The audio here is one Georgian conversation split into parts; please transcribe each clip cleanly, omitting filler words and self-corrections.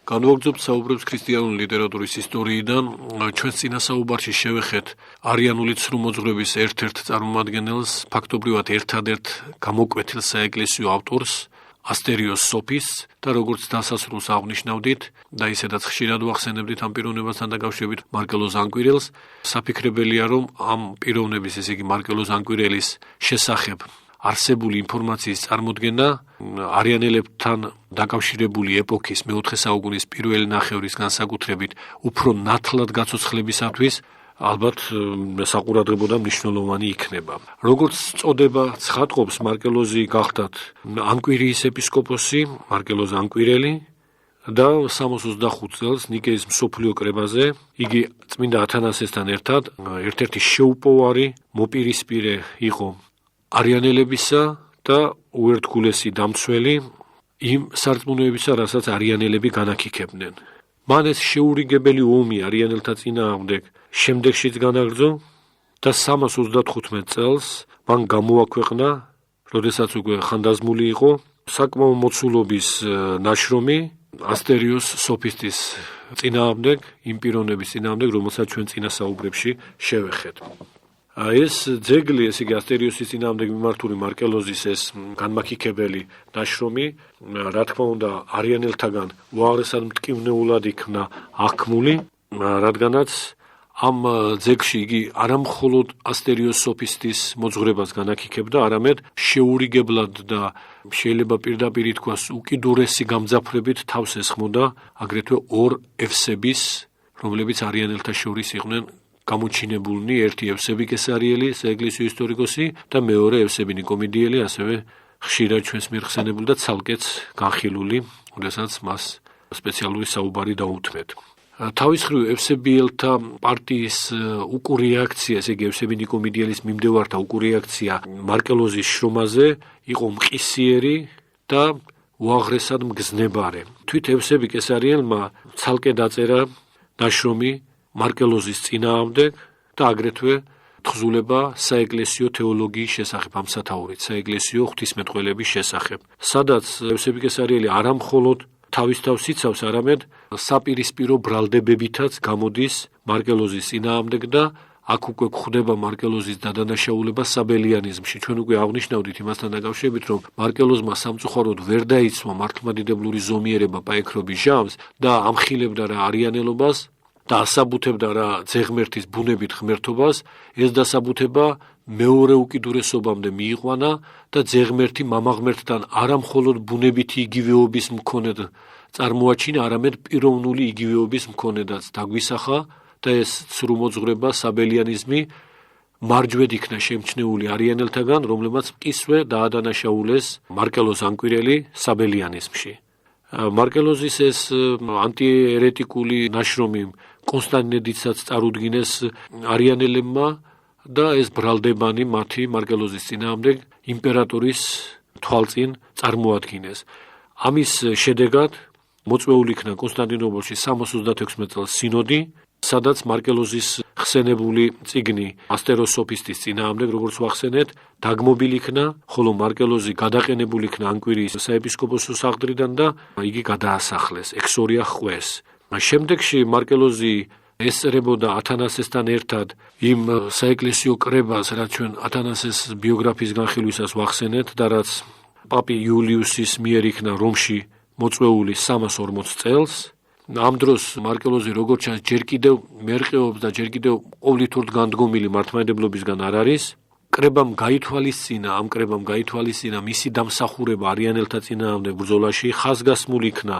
განვაგრძობთ საუბრებს ქრისტიანული ლიტერატურის ისტორიიდან, ჩვენს წინასაუბარში შევეხეთ არიანული ცრუმოძღვრების ერთ-ერთ წარმომადგენელს, ფაქტობრივად ერთადერთ გამოკვეთილ საეკლესიო ავტორს, ასტერიოს სოფისტს და როგორც დასასრულს აღნიშნავდით და ისედაც ხშირად ვახსენებდით ამ პიროვნებასთან დაკავშირებით მარკელო ზანკვირელს, საფიქრებელია, რომ ამ პიროვნების, ესე იგი მარკელო ზანკვირელის შესახებ არსებული ინფორმაციის წარმოდგენა არიანელებთან დაკავშირებული ეპოქის მეოთხე საუკუნის პირველი ნახევრის განსაკუთრებით უფრო ნათლად გაცოცხლებისათვის ალბათ საყურადღებო და მნიშვნელოვანი იქნება. Როგორც წოდება ცხადყოფს, მარკელოზი გახდათ ანკვირიის ეპისკოპოსი, მარკელო ზანკვირელი და 325 წელს ნიკეის მსოფლიო კრებაზე იგი წმინდა ათანასესთან ერთად ერთ-ერთი შეუპოვარი მოპირისპირე იყო არიანელებისა და უერთგულესი დამცველი იმ სარწმუნოებისა, რასაც არიანელები განაკიქებდნენ. მან ეს შეურიგებელი ომი არიანელთა წინააღმდეგ შემდეგშიც განაგრძო და 335 წელს მან გამოაქვეყნა, როდესაც უკვე ხანდაზმული იყო, საკმაო მოცულობის ნაშრომი ასტერიოს სოფისტის წინააღმდეგ, იმ პიროვნების წინააღმდეგ, რომელსაც ჩვენ წინასაუბრებში შევეხეთ. ეს ძეგლი, ესე იგი ასტერიოსის წინააღმდეგ მიმართული მარკელოზის ეს განმაქიქებელი ნაშრომი, რა თქმა უნდა, არიანელთაგან უაღრესად მტკივნეულად იქნა აღქმული, რადგანაც ამ ძეგლში იგი არა მხოლოდ ასტერიოს სოფისტის მოძღვრებას განაკიქებდა, არამედ შეურიგებლად და შეიძლება პირდაპირ ითქვას უკიდურესი გამძაფრებით თავს ესხმოდა აგრეთვე ორ ევსების, რომლებიც არიანელთა შორის იყვნენ გამოჩინებულნი, ერთი ევსები კესარიელი, საეკლესიო ისტორიკოსი და მეორე ევსები ნიკომიდიელი, ასევე ხშირად ჩვენს მიერ ხსენებული და ცალკეც განხილული, როდესაც მას სპეციალური საუბარი დაუთმეთ. თავის მხრივ ევსებიელთა პარტიის უკურეაქცია, ესე იგი ევსები ნიკომიდიელის მიმდევართა უკურეაქცია მარკელოზის შრომაზე იყო მყისიერი და უაღრესად მგზნებარე. თვით ევსები კესარიელმა ცალკე დაწერა ნაშრომი მარკელოზის წინააღმდეგ და აგრეთვე თხზულება საეკლესიო თეოლოგიის შესახებ, ამ სათაურით, საეკლესიო ღვთისმეტყველების შესახებ, სადაც ევსები კესარიელი არა მხოლოდ თავის თავს იცავს, არამედ საპირისპირო ბრალდებებითაც გამოდის მარკელოზის წინააღმდეგ და აქ უკვე გვხვდება მარკელოზის დადანაშაულება საბელიანიზმში. ჩვენ უკვე აღნიშნავდით იმასთან დაკავშირებით, რომ მარკელოზმა სამწუხაროდ ვერ დაიცვა მართლმადიდებლური ზომიერება პაექრობის ჟამს და ამხილებდა რა არიანელობას და ასაბუთებდა რა ძეღმერთის ბუნებით ღმერთობას, ეს დასაბუთება მეორე უკიდურესობამდე მიიყვანა და ძეღმერთი მამაღმერთთან არა მხოლოდ ბუნებითი იგივეობის მქონედ წარმოაჩინა, არამედ პიროვნული იგივეობის მქონედაც დაგვისახა და ეს ცრუმოძღვრება საბელიანიზმი მარჯვედ იქნა შემჩნეული არიანელთაგან, რომლებმაც მკისვე დაადანაშაულეს მარკელო ზანკვირელი საბელიანიზმში. მარკელოზის ეს ანტიერეტიკული ნაშრომი კონსტანტინედიცაც წარუდგინეს არიანელებმა და ეს ბრალდებანი მათი მარკელოზის წინააღმდეგ იმპერატორის თვალწინ წარმოადგინეს. ამის შედეგად მოწვეული იქნა კონსტანტინოპოლში 336 წელს სინოდი, სადაც მარკელოზის ხსენებული წიგნი ასტეროს სოფისტის წინააღმდეგ, როგორც ვახსენეთ, დაგმობილი იქნა, ხოლო მარკელოზი გადაყენებული იქნა ანკვირიის საეპისკოპოსო სახლიდან და იგი გადაასახლეს, ექსორია ჰყვეს. შემდეგში მარკელოზი ესწრებოდა ათანასესთან ერთად იმ საეკლესიო კრებას, რაც ჩვენ ათანასეს ბიოგრაფიის განხილვისას ვახსენეთ და რაც პაპი იულიუსის მიერ იქნა რომში მოწვეული 340 წელს. ამ დროს მარკელოზი როგორც ჩანს ჯერ კიდევ მერყეობს და ჯერ კიდევ ყოვლითურთ განდგომილი მართლმადიდებლობისგან არ არის. კრებამ გაითვალისწინა მისი დამსახურება არიანელთა წინააღმდეგ ბრძოლაში, ხაზგასმული იქნა,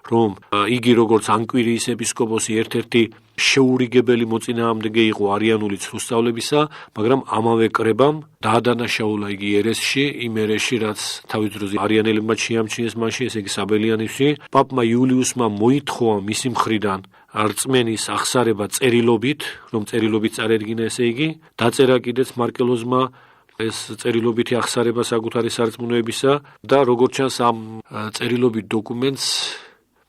რომ იგი როგორც ანკვირიის ეპისკოპოსი ერთ-ერთი შეურიგებელი მოწინააღმდეგე იყო არიანული ცრუსწავლებისა, მაგრამ ამავე კრებამ დაადანაშაულა იგი ერესში, იმ ერესში, რაც თავის დროზე არიანელებმა შეამჩნიეს მაშინ, ესე იგი საბელიანიზმში. პაპმა იულიუსმა მოითხოვა მისი მხრიდან რწმენის აღსარება წერილობით, რომ წერილობით წარედგინა, ესე იგი, დაწერა კიდეც მარკელოზმა ეს წერილობითი აღსარება საკუთარი სარწმუნოებისა და როგორც ჩანს ამ წერილობით დოკუმენტს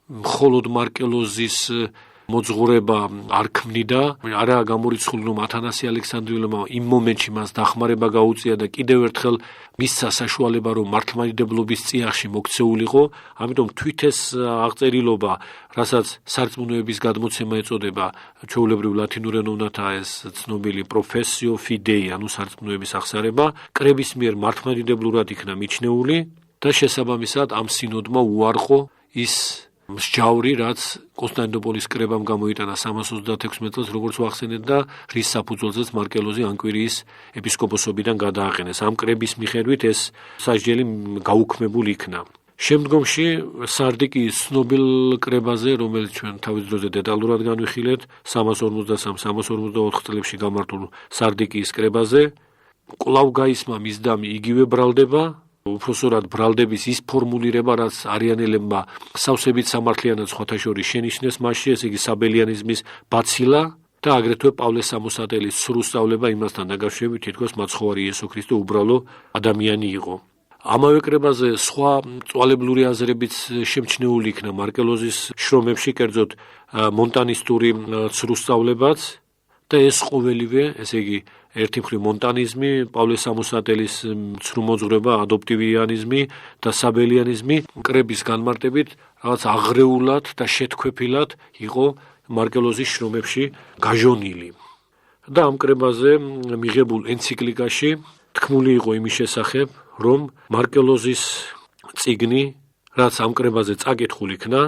მხოლოდ მარკელოზის მოძღვრება არ ქმნიდა, არა გამორიცხული რომ ათანასე ალექსანდრიელმა იმ მომენტში მას დახმარება გაუწია და კიდევ ერთხელ მისცა საშუალება რომ მართლმადიდებლობის წიაღში მოქცეულიყო, ამიტომ თვით ეს აღწერილობა, რასაც სარწმუნოების გადმოცემა ეწოდება, ჩვეულებრივ ლათინურ ენოვნათაა ეს ცნობილი professio fidei, ანუ სარწმუნოების აღსარება, კრების მიერ მართლმადიდებლურად იქნა მიჩნეული და შესაბამისად ამ სინოდმა უარყო ის მსჯავრი, რაც კონსტანტინოპოლის კრებამ გამოიტანა 336 წელს, როგორც ვახსენეთ და რის საფუძველზეც მარკელოზი ანკვირიის ეპისკოპოსობიდან გადააყენეს. ამ კრების მიხედვით ეს სასჯელი გაუქმებულ იქნა. შემდგომში სარდიკის ცნობილ კრებაზე, რომელიც ჩვენ თავის დროზე დეტალურად განვიხილეთ, 353-354 წლებში გამართულ სარდიკის კრებაზე, კვლავ გაისმა მისდამი იგივე ბრალდება, უпроსორად ბრალდების ის ფორმულირება, რაც არიანელებმა სავსებით სამართლიანად სხვათა შორის შენიშნეს მასში, ესე იგი საბელიანიზმის ბაცილა და აგრეთვე პავლეს სამოსატელის სრუსწავლება იმასთან დაკავშირებით, თითქოს მაცხოვარი იესო ქრისტე უბრალო ადამიანი იყო. ამავე კრებაზე სხვა მწვალებლური აზრებიც შემჩნეული იქნა მარკელოზის შრომებში, კერძოდ მონტანისტური სრუსწავლებაც და ეს ყოველივე, ესე იგი ერთი მხრივ მონტანიზმი, პავლეს სამოსატელის ცრუმოძღვრება, ადოპტივიანიზმი და საბელიანიზმი კრების განმარტებით რაღაც აღრეულად და შეთქვეფილად იყო მარკელოზის შრომებში გაჟონილი. და ამ კრებაზე მიღებულ ენციკლიკაში თქმული იყო იმის შესახებ, რომ მარკელოზის წიგნი, რაც ამ კრებაზე წაკითხულ იქნა,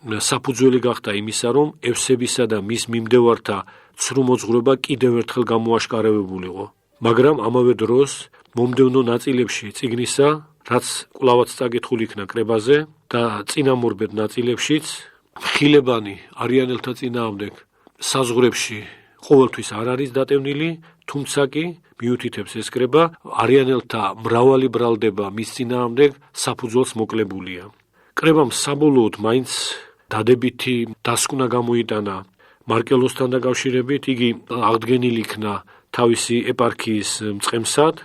საფუძველი გახდა იმისა, რომ ევსებისა და მის მიმდევართა ცრუმოძღვრება კიდევ ერთხელ გამოაშკარავებულიყო. მაგრამ ამავე დროს მომდევნო ნაწილებში წიგნისა, რაც კვლავაც წაკითხულ იქნა კრებაზე და წინამორბედ ნაწილებშიც, ხილებანი არიანელთა წინააღმდეგ საზღვრებში ყოველთვის არ არის დატევნილი, თუმცა კი მიუთითებს ეს კრება, არიანელთა მრავალი ბრალდება მის წინააღმდეგ საფუძველს მოკლებულია. კრებამ საბოლოოდ მაინც დადებითი დასკვნა გამოიტანა მარკელოზთან დაკავშირებით, იგი აღდგენილი იქნა თავისი ეპარქიის მწყემსად,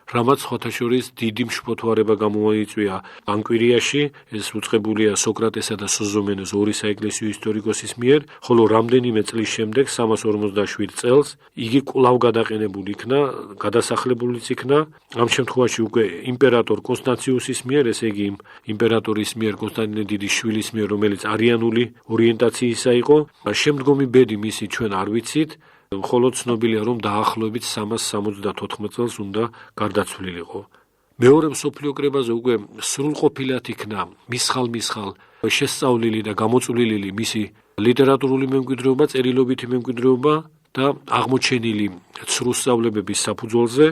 რამაც სხვათა შორის დიდი მშფოთვარება გამოიწვია ანკვირიაში, ეს უწყებულია სოკრატესა და სოზომენეს ორი საეკლესიო ისტორიკოსის მიერ, ხოლო რამდენიმე წლის შემდეგ, 357 წელს, იგი კვლავ გადაყენებულ იქნა, გადასახლებულიც იქნა, ამ შემთხვევაში უკვე იმპერატორ კონსტანციუსის მიერ, ესე იგი იმპერატორის მიერ, კონსტანტინე დიდის შვილის მიერ, რომელიც არიანული ორიენტაციისა იყო, შემდგომი ბედი მისი ჩვენ არ ვიცით, მხოლოდ ცნობილია, რომ დაახლოებით 374 წელს უნდა გარდაცვლილიყო. მეორე მსოფლიო კრებაზე უკვე სრულყოფილად იქნა მისხალ-მისხალ შესწავლილი და გამოწვლილი მისი ლიტერატურული მემკვიდრეობა, წერილობითი მემკვიდრეობა და აღმოჩენილი ცრუსწავლებების საფუძველზე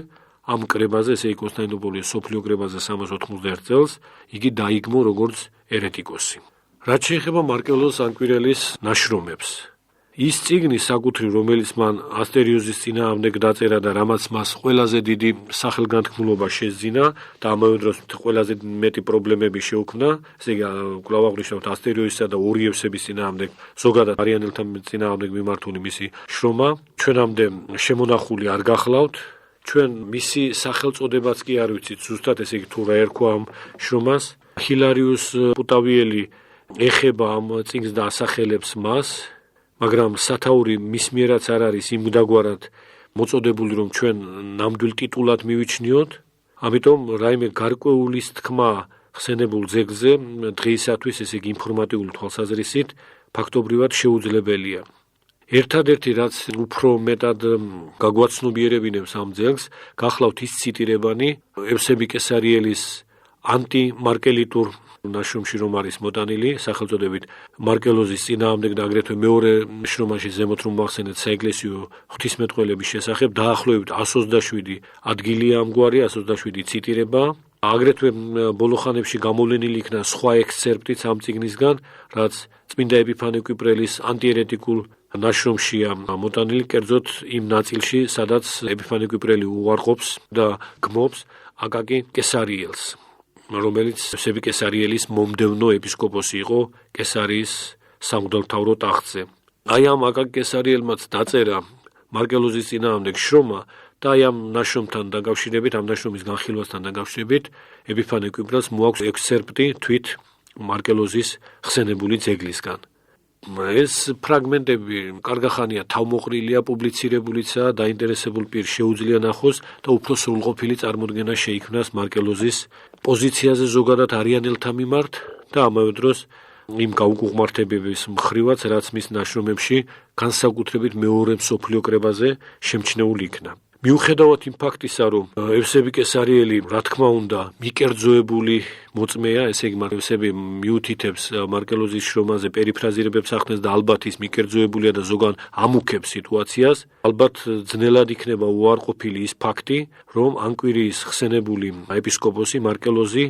ამ კრებაზე, ესე იგი კონსტანტინოპოლის მსოფლიო კრებაზე 391 წელს, იგი დაიგმო როგორც ერეტიკოსი. რაც შეეხება მარკელოზ ანკვირელის ნაშრომებს, ის წიგნი საკუთრივ, რომელიც მან ასტერიოზის წინააღმდეგ დაწერა და რამაც მას ყველაზე დიდი სახელგანთქმულობა შეძინა და ამავე დროს ყველაზე მეტი პრობლემები შეუქმნა, ესე იგი კვლავ აღნიშნავთ ასტერიოზისა და ორიევსების წინააღმდეგ, ზოგადად არიანელთა წინააღმდეგ მიმართული მისი შრომა, ჩვენამდე შემონახული არ გახლავთ, ჩვენ მისი სახელწოდებაც კი არ ვიცით, ზუსტად ესე იგი თუ რა ერქვა ამ შრომას, ჰილარიუს პუტავიელი ეხება ამ წიგნს და ასახელებს მას, მაგრამ სათაური მის მიერაც არ არის იმდაგვარად მოწოდებული, რომ ჩვენ ნამდვილ ტიტულად მივიჩნიოთ, ამიტომ რაიმე გარკვეულის თქმა ხსენებულ ძეგლზე დღეისათვის, ესე იგი ინფორმატიული თვალსაზრისით, ფაქტობრივად შეუძლებელია. ერთადერთი, რაც უფრო მეტად გაგვაცნობიერებინებს ამ ძეგლს, გახლავთ ის ციტირებანი ევსები კესარიელის ანტიმარკელიტურ ნაშრომში, რომ არის მოტანილი, სახელწოდებით მარკელოზის წინააღმდეგ და აგრეთვე მეორე შრომაში ზემოთ რომ ვახსენეთ საეკლესიო ღვთისმეტყველების შესახებ, დაახლოებით 127 ადგილია ამგვარი, 127 ციტირება. აგრეთვე ბოლო ხანებში გამოვლენილი იქნა სხვა ექსცერპტიც ამ წიგნისგან, რაც წმინდა ეპიფანე კვიპრელის ანტიერეტიკულ ნაშრომშია მოტანილი, კერძოდ იმ ნაწილში, სადაც ეპიფანე კვიპრელი უარყოფს და გმობს აკაკი კესარიელს, რომელიც ევსები კესარიელის მომდევნო ეპისკოპოსი იყო კესარიის სამღვდელმთავრო ტახტზე. აი ამ აკაკი კესარიელმაც დაწერა მარკელოზის წინააღმდეგ შრომა და აი ამ ნაშრომთან დაკავშირებით, ამ ნაშრომის განხილვასთან დაკავშირებით, ეპიფანე კვიპრელს მოაქვს ექსცერპტი თვით მარკელოზის ხსენებული ძეგლისგან. ეს ფრაგმენტები კარგახანია თავმოყრილია, პუბლიცირებულიცაა, დაინტერესებულ პირს შეუძლია ნახოს და უფრო სრულყოფილი წარმოდგენა შეიქმნას მარკელოზის პოზიციაზე ზოგადად არიანელთა მიმართ და ამავე დროს იმ გაუგუღმართებების მხრივაც, რაც მის ნაშრომებში განსაკუთრებით მეორე მსოფლიო კრებაზე შემჩნეულ იქნა. მიუხედავად იმ ფაქტისა, რომ ევსები კესარიელი, რა თქმა უნდა, მიკერძოებული მოწმეა, ესე იგი, ევსები მიუთითებს მარკელოზის შრომაზე პერიფრაზირებებს ახდენს და ალბათ ის მიკერძოებულია და ზოგან ამუქებს სიტუაციას, ალბათ ძნელად იქნება უარყოფილი ის ფაქტი, რომ ანკვირიის ხსენებული ეპისკოპოსი მარკელოზი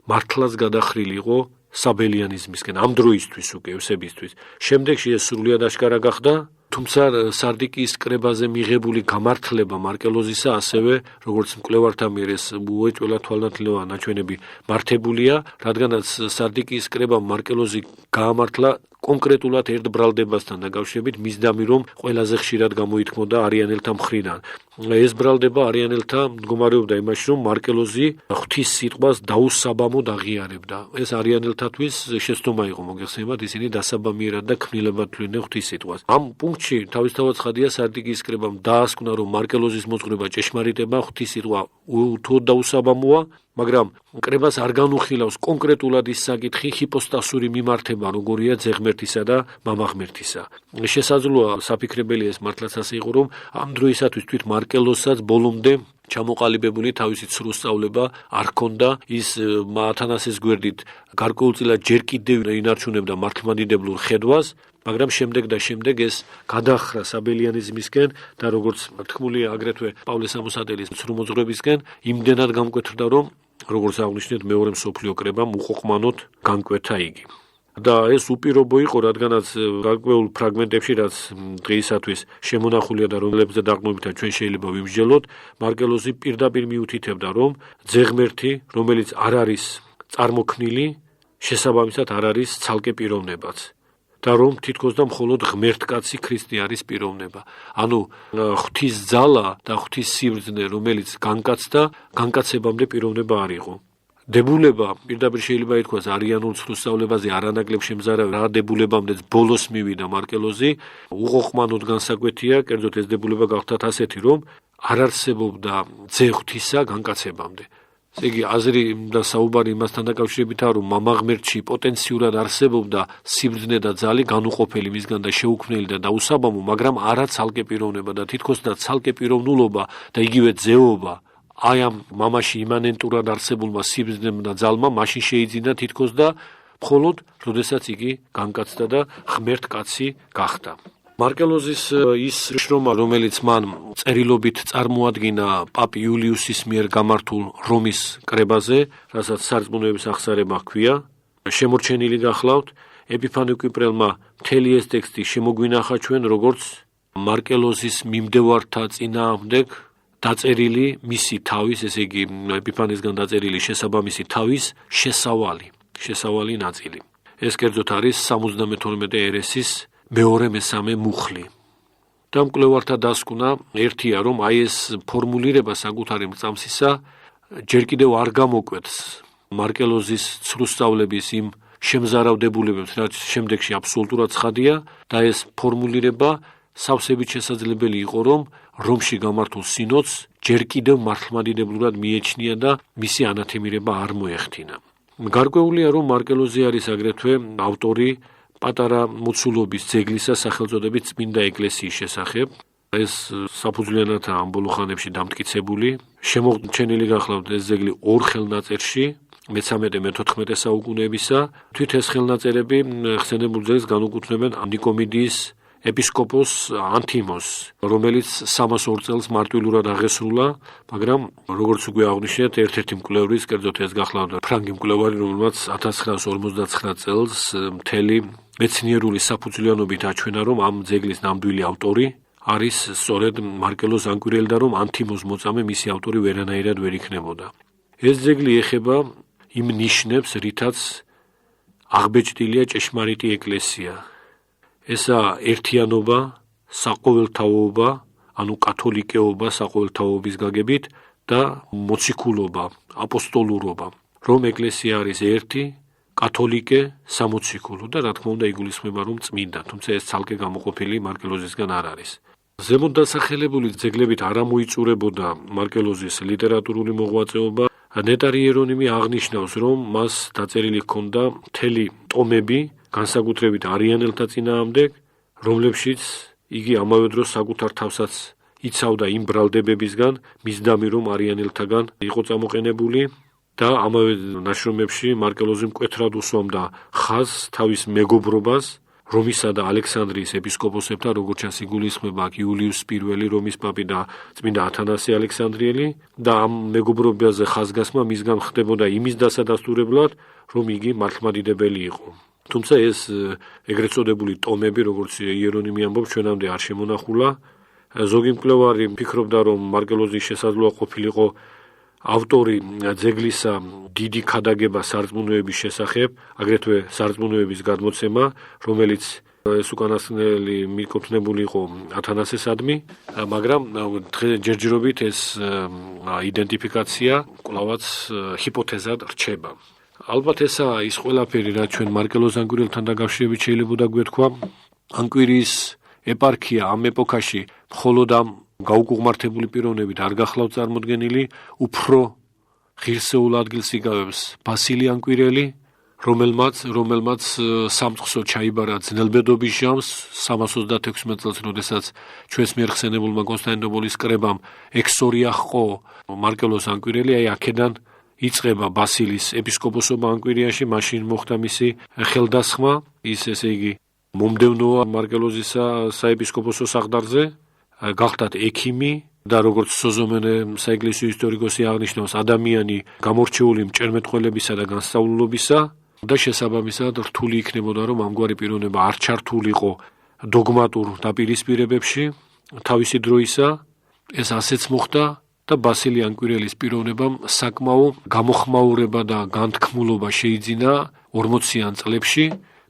მართლაც გადახრილი იყო საბელიანიზმისკენ, ამ დროისთვის უკვე ევსებისთვის. შემდეგში ეს სრულიად აშკარა გახდა, თუმცა სარდიკის კრებაზე მიღებული გამართლება მარკელოზისა ასევე, როგორც მკვლევართა მიერ ეს უეჭველად თვალნათლება ნაჩვენები მართებულია, რადგანაც სარდიკის კრებამ მარკელოზი გაამართლა კონკრეტულად ერთ ბრალდებასთან დაკავშირებით, მისდამი რომ ყველაზე ხშირად გამოითქმოდა არიანელთა მხრიდან. ეს ბრალდება არიანელთა მდგომარეობდა იმაში, რომ მარკელოზი ღვთის სიტყვას დაუსაბამოდ აღიარებდა. ეს არიანელთათვის შეცდომა იყო, მოგეხსენებათ, ისინი დასაბამიერად და ქმნილებად თვლიდნენ ღვთის სიტყვას. ამ პუნქტში თავისთავად ცხადია სარდიკის კრებამ დაასკვნა, რომ მარკელოზის მოძღვრება ჭეშმარიტება, ღვთის სიტყვა უთუოდ დაუსაბამოა, მაგრამ კრებას არ განუხილავს კონკრეტულად ის საკითხი, ჰიპოსტასური მიმართება, როგორია ძეღმერთისა და მამაღმერთისა. შესაძლოა საფიქრებელი ეს მართლაც ასე იყო, რომ ამ დროისათვის თვით მარკელოზსაც ბოლომდე ჩამოყალიბებული თავისი ცრუსწავლება არ ჰქონდა, ის ათანასეს გვერდით გარკვეულწილად ჯერ კიდევ ინარჩუნებდა მართლმადიდებლურ ხედვას, მაგრამ შემდეგ ეს გადახრა საბელიანიზმისკენ და როგორც თქმულია აგრეთვე პავლე სამოსატელის ცრუმოძღვრებისკენ, იმდენად გამკვეთრდა, რომ როგორც აღნიშნეთ, მეორე მსოფლიო კრებამ უყოყმანოდ განკვეთა იგი. და ეს უპირობო იყო, რადგანაც გარკვეულ ფრაგმენტებში, რაც დღეისათვის შემონახულია და რომლებზეც დაყრდნობითაც ჩვენ შეიძლება ვიმსჯელოთ, მარკელოზი პირდაპირ მიუთითებდა, რომ ძეღმერთი, რომელიც არ არის წარმოქმნილი, შესაბამისად არ არის ცალკე პიროვნებაც. და რომ თითქოს და მხოლოდ ღმერთკაცი ქრისტე არის პიროვნება. ანუ ღვთის ძალა და ღვთის სიბრძნე, რომელიც განკაცდა, განკაცებამდე პიროვნება არ იყო. დებულება, პირდაპირ შეიძლება ითქვას, არიანულ ცრუსწავლებაზე არანაკლებ შემზარავი, რა დებულებამდეც ბოლოს მივიდა მარკელოზი, უყოყმანოდ განსაკვეთია, კერძოდ ეს დებულება გახდათ ასეთი, რომ არ არსებობდა ძე ღვთისა განკაცებამდე. ესე იგი, აზრი და საუბარი იმასთან დაკავშირებითაა, რომ მამაღმერთში პოტენციურად არსებობდა სიბრძნე და ძალი განუყოფელი მისგან და შეუქმნელი და დაუსაბამო, მაგრამ არა ცალკე პიროვნება და თითქოს და ცალკე პიროვნულობა და იგივე ძეობა აი ამ მამაში იმანენტურად არსებულმა სიბრძნემ და ძალმა მაშინ შეიძინა თითქოს და მხოლოდ როდესაც იგი განკაცდა და ღმერთკაცი გახდა. მარკელოზის ის შრომა, რომელიც მან წერილობით წარმოადგინა პაპ იულიუსის მიერ გამართულ რომის კრებაზე, რასაც სარწმუნოების აღსარება ჰქვია, შემორჩენილი გახლავთ, ეპიფანე კვიპრელმა მთელი ეს ტექსტი შემოგვინახა ჩვენ, როგორც მარკელოზის მიმდევართა წინააღმდეგ დაწერილი მისი თავის, ესე იგი ეპიფანესგან დაწერილი შესაბამისი თავის შესავალი ნაწილი. ეს კერძოდ არის 72 ერესის მეორე-მესამე მუხლი. და მკვლევართა დასკვნა ერთია, რომ აი ეს ფორმულირება საკუთარი მრწამსისა ჯერ კიდევ არ გამოკვეთს მარკელოზის ცრუსწავლების იმ შემზარავდებულებებს, რაც შემდეგში აბსოლუტურად ცხადია და ეს ფორმულირება სავსებით შესაძლებელი იყო, რომ რომში გამართულ სინოდს ჯერ კიდევ მართლმადიდებლურად მიეჩნია და მისი ანათემირება არ მოეხდინა. გარკვეულია, რომ მარკელოზი არის აგრეთვე ავტორი პატარა მოცულობის ძეგლისა სახელწოდებით წმინდა ეკლესიის შესახებ. ეს საფუძვლიანადაა ამ ბოლო ხანებში დამტკიცებული. შემორჩენილი გახლავთ ეს ძეგლი ორ ხელნაწერში, მე-13-მე-14 საუკუნეებისა. თვით ეს ხელნაწერები ხსენებულ ძეგლს განუკუთვნებენ ნიკომიდიის ეპისკოპოს ანთიმოს, რომელიც 302 წელს მარტვილურად აღესრულა, მაგრამ როგორც უკვე აღნიშნეთ, ერთ-ერთი მკვლევრის, კერძოდ ეს გახლავთ ფრანგი მკვლევარი, რომელმაც 1959 წელს მთელი მეცნიერული საფუძვლიანობით აჩვენა, რომ ამ ძეგლის ნამდვილი ავტორი არის სწორედ მარკელოზ ანკვირელი და რომ ანთიმოს მოწამე მისი ავტორი ვერანაირად ვერ იქნებოდა. ეს ძეგლი ეხება იმ ნიშნებს, რითაც აღბეჭდილია ჭეშმარიტი ეკლესია. ესაა ერთიანობა, საყოველთაოობა, ანუ კათოლიკეობა საყოველთაოების გაგებით და მოციქულობა, აპოსტოლურობა, რომ ეკლესია არის ერთი, კათოლიკე, სამოციქულო და რა თქმა უნდა იგულისხმება რომ წმინდა, თუმცა ეს ცალკე გამოყოფილი მარკელოზისგან არ არის. ზემოთ დასახელებული ძეგლებით არ ამოიწურებოდა მარკელოზის ლიტერატურული მოღვაწეობა. ნეტარი იერონიმი აღნიშნავს, რომ მას დაწერილი ჰქონდა მთელი ტომები, განსაკუთრებით არიანელთა წინააღმდეგ, რომლებშიც იგი ამავე დროს საკუთარ თავსაც იცავდა იმ ბრალდებებისგან, მისდამი რომ არიანელთაგან იყო წამოყენებული და ამავე ნაშრომებში მარკელოზი მკვეთრად უსვამდა ხაზს თავის მეგობრობას რომისა და ალექსანდრიის ეპისკოპოსებთან, როგორც ჩანს იგულისხმება აქ იულიუს I რომის პაპი და წმინდა ათანასე ალექსანდრიელი და ამ მეგობრობაზე ხაზგასმა მისგან ხდებოდა იმის დასადასტურებლად, რომ იგი მართლმადიდებელი იყო. თუმცა ეს ეგრეთ წოდებული ტომები, როგორც იერონიმი ამბობს, ჩვენამდე არ შემონახულა. ზოგი მკვლევარი ფიქრობდა, რომ მარკელოზი შესაძლოა ყოფილიყო ავტორი ძეგლისა დიდი ქადაგება სარწმუნოების შესახებ, აგრეთვე სარწმუნოების გადმოცემა, რომელიც ეს უკანასკნელი მიკუთვნებული იყო ათანასესადმი, მაგრამ ჯერჯერობით ეს იდენტიფიკაცია კვლავაც ჰიპოთეზად რჩება. ალბათ ესაა ის ყველაფერი, რაც ჩვენ მარკელოზ ანკვირელთან დაკავშირებით შეიძლება გვეთქვა. ანკვირიის ეპარქია ამ ეპოქაში მხოლოდ ამ გაუკუღმართებული პიროვნებით არ გახლავთ წარმოდგენილი, უფრო ღირსეულ ადგილს იკავებს ბასილი ანკვირელი, რომელმაც სამწყსო ჩაიბარა ძნელბედობის ჟამს 326 წელს, როდესაც ჩვენს მიერ ხსენებულმა კონსტანტინოპოლის კრებამ ექსორი აჰყო მარკელოზ ანკვირელი, აი აქედან იწყება ბასილის ეპისკოპოსობა ანკვირიაში, მაშინ მოხდა მისი ხელდასხმა, ესე იგი მომდევნოა მარკელოზისა საეპისკოპოსო სახლდარზე, გახდათ ექიმი და როგორც სოზომენე საეკლესიო ისტორიკოსი აღნიშნავს, ადამიანი გამორჩეული მჭერმეტყველებისა და განსწავლულობისა და შესაბამისად რთული იქნებოდა, რომ ამგვარი პიროვნება არ ჩართულიყო დოგმატურ დაპირისპირებებში თავისი დროისა. ეს ასეც მოხდა და ბასილი ანკვირელის პიროვნებამ საკმაო გამოხმაურება და განთქმულობა შეიძინა 40-იან წლებში.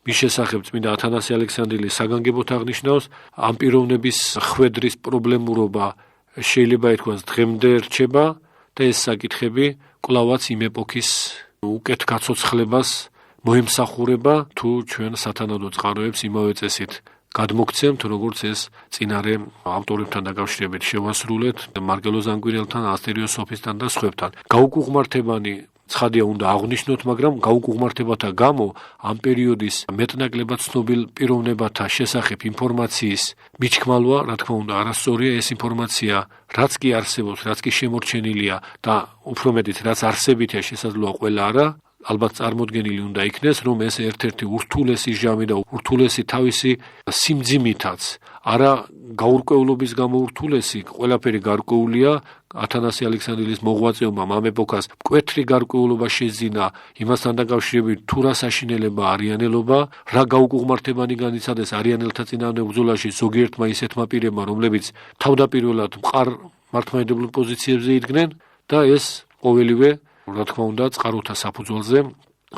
მის შესახებ წმინდა ათანასე ალექსანდრიელი საგანგებოდ აღნიშნავს, ამ პიროვნების ხვედრის პრობლემურობა შეიძლება ითქვას დღემდე რჩება და ეს საკითხები კვლავაც იმ ეპოქის უკეთ გაცოცხლებას მოემსახურება, თუ ჩვენ სათანადო წყაროებს იმავე წესით გადმოგცემთ, როგორც ეს წინარე ავტორებთან დაკავშირებით შევასრულეთ, მარკელოზ ანკვირელთან, ასტერიო სოფისთან და სხვებთან. გაუკუღმართებანი ცხადია უნდა აღვნიშნოთ, მაგრამ გაუკუღმართებათა გამო ამ პერიოდის მეტნაკლებად ცნობილ პიროვნებათა შესახებ ინფორმაციის მიჩქმალვა, რა თქმა უნდა, არასწორია. ეს ინფორმაცია რაც კი არსებობს, რაც კი შემორჩენილია და უფრო მეტიც რაც არსებითია, შესაძლოა ყველა არა, ალბათ წარმოდგენილი უნდა იქნეს, რომ ეს ერთ-ერთი ურთულესი ჟამი და ურთულესი თავისი სიმძიმითაც, არა გაურკვევლობის გამო ურთულესი, ყველაფერი გარკვეულია. ათანასე ალექსანდრიელის მოღვაწეობამ ამ ეპოქას მკვეთრი გარკვეულობა შეძინა იმასთან დაკავშირებით, თუ რა საშინელება არიანელობა, რა გაუკუღმართებანი განიცადეს არიანელთა წინააღმდეგ ბრძოლაში ზოგიერთმა ისეთმა პირებმა, რომლებიც თავდაპირველად მყარ მართლმადიდებლურ პოზიციებზე იდგნენ და ეს ყოველივე რა თქმა უნდა წყაროთა საფუძველზე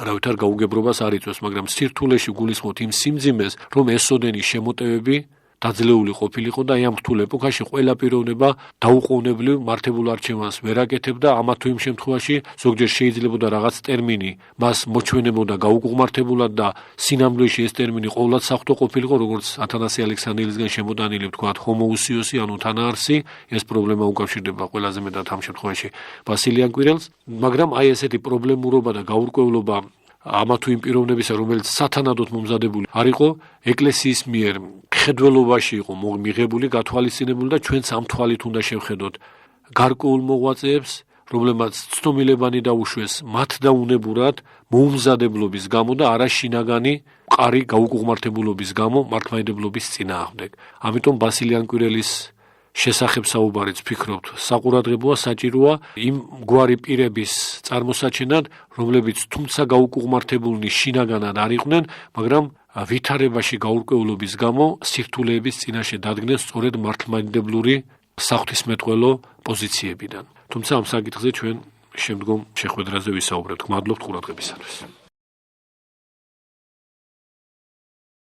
არავითარ გაუგებრობას არ იწვევს, მაგრამ სირთულეში გულისხმობთ იმ სიმძიმეს, რომ ესოდენი შემოტევები დაძლეული ყოფილიყო და ამ რთულ ეპოქაში ყველა პიროვნება დაუყოვნებლივ მართებულ არჩევანს ვერ აკეთებდა, ამა თუ იმ შემთხვევაში ზოგჯერ შეიძლებოდა რაღაც ტერმინი მას მოჩვენებოდა გაუკუღმართებულად და სინამდვილეში ეს ტერმინი ყოვლად საღვთო ყოფილიყო, როგორც ათანასე ალექსანდრიელისგან შემოდანილი ვთქვათ ჰომოუსიოსი, ანუ თანაარსი, ეს პრობლემა უკავშირდება ყველაზე მეტად ამ შემთხვევაში ბასილი ანკვირელს, მაგრამ აი ესეთი პრობლემურობა და გაურკვევლობა ამა თუ იმ პიროვნებისა, რომელიც სათანადოდ მომზადებული არ იყო, ეკლესიის მიერ მხედველობაში იყო მიღებული, გათვალისწინებული და ჩვენც ამ თვალით უნდა შევხედოთ გარკვეულ მოღვაწეებს, რომლებმაც ცნობილებანი დაუშვეს მათ დაუნებურად მოუმზადებლობის გამო და არა შინაგანი მყარი გაუკუღმართებულობის გამო მართლმადიდებლობის წინააღმდეგ. ამიტომ ბასილი ანკვირელის შესახებ საუბარიც ვფიქრობთ, საყურადღებოა, საჭიროა იმ გვარი პირების წარმოსაჩენად, რომლებიც თუმცა გაუკუღმართებულნი შინაგანად არ იყვნენ, მაგრამ ვითარებაში გაურკვევლობის გამო სირთულეების წინაშე დადგნენ სწორედ მართლმადიდებლური საღვთისმეტყველო პოზიციებიდან. თუმცა ამ საკითხზე ჩვენ შემდგომ შეხვედრაზე ვისაუბრებთ. გმადლობთ ყურადღებისათვის.